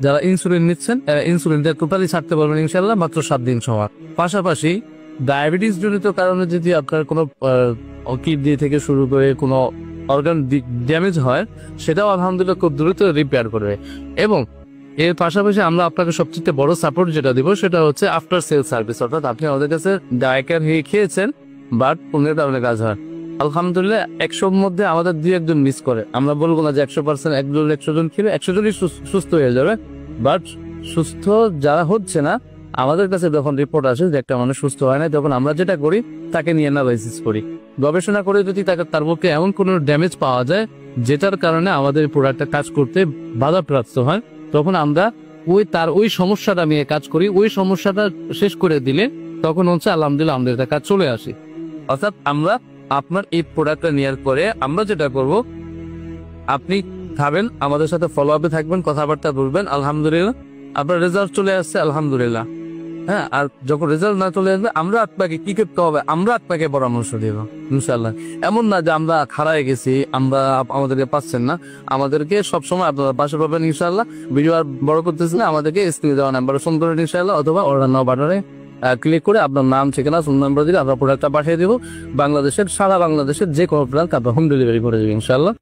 যারা ইনসুলিন নিচ্ছেন ইনসুলিনটা টোটালি ছাড়তে পারবেন ইনশাল্লাহ মাত্র 7 দিন সময়। পাশাপাশি ডায়াবেটিস জনিত কারণে যদি আপনার কোনো কিডনি থেকে শুরু করে কোনো অর্গান ড্যামেজ হয়, সেটাও আলহামদুলিল্লাহ খুব দ্রুত রিপেয়ার করবে। এবং এর পাশাপাশি আমরা আপনাকে সবচেয়ে বড় সাপোর্ট যেটা দিব সেটা হচ্ছে আফটার সেল সার্ভিস, অর্থাৎ আপনি আমাদের কাছে ডায়াকেয়ার হয়ে খেয়েছেন বাট পুনের কারণে কাজ হয়, আলহামদুলিল্লাহ 100-র মধ্যে আমাদের 2-1 জন মিস করে। আমরা বলবো না যে 100% 100 জন খেলে 100 জনই সুস্থ হয়ে যাবে, বাট সুস্থ যারা হচ্ছে না আমাদের কাছে যখন রিপোর্ট আসে যে একটা মানুষ সুস্থ হয় না, তখন আমরা যেটা করি তাকে নিয়ে অ্যানালাইসিস করি, গবেষণা করে যদি তার পক্ষে এমন কোনো ড্যামেজ পাওয়া যায় যেটার কারণে আমাদের প্রোডাক্টটা কাজ করতে বাধাপ্রাপ্ত হয়, তখন আমরা ওই সমস্যাটা নিয়ে কাজ করি। ওই সমস্যাটা শেষ করে দিলে তখন হচ্ছে আলহামদুলিল্লাহ আমাদের কাজ চলে আসে। অর্থাৎ আমরা আপনার এই প্রোডাক্টটা নেওয়ার পরে আমরা যেটা করব, আপনি খাবেন, আমাদের সাথে ফলো আপে থাকবেন, কথাবার্তা বলবেন, আলহামদুলিল্লাহ আপনার রেজাল্ট চলে আসছে আলহামদুলিল্লাহ। হ্যাঁ, আর যখন রেজাল্ট না চলে আসবে আমরা আপনাকে কি করতে হবে আমরা আপনাকে পরামর্শ দেব ইনশাআল্লাহ। এমন না যে আমরা হারায় গেছি, আমরা আমাদেরকে পাচ্ছেন না, আমাদেরকে সবসময় আপনারা পাশে পাবেন ইনশাআল্লাহ। ভিডিও আর বড় করতেছি না, আমাদেরকে স্ক্রিনে দেওয়া নাম্বারে ফোন করেন ইনশাআল্লাহ, অথবা অর্ডার নাও বাটনে ক্লিক করে আপনার নাম, ঠিকানা, ফোন নাম্বার দিলে আমরা প্রোডাক্টটা পাঠিয়ে দেবো। সারা বাংলাদেশের যে কোনো প্রোডাক্ট আমরা হোম ডেলিভারি করে দেবো ইনশাআল্লাহ।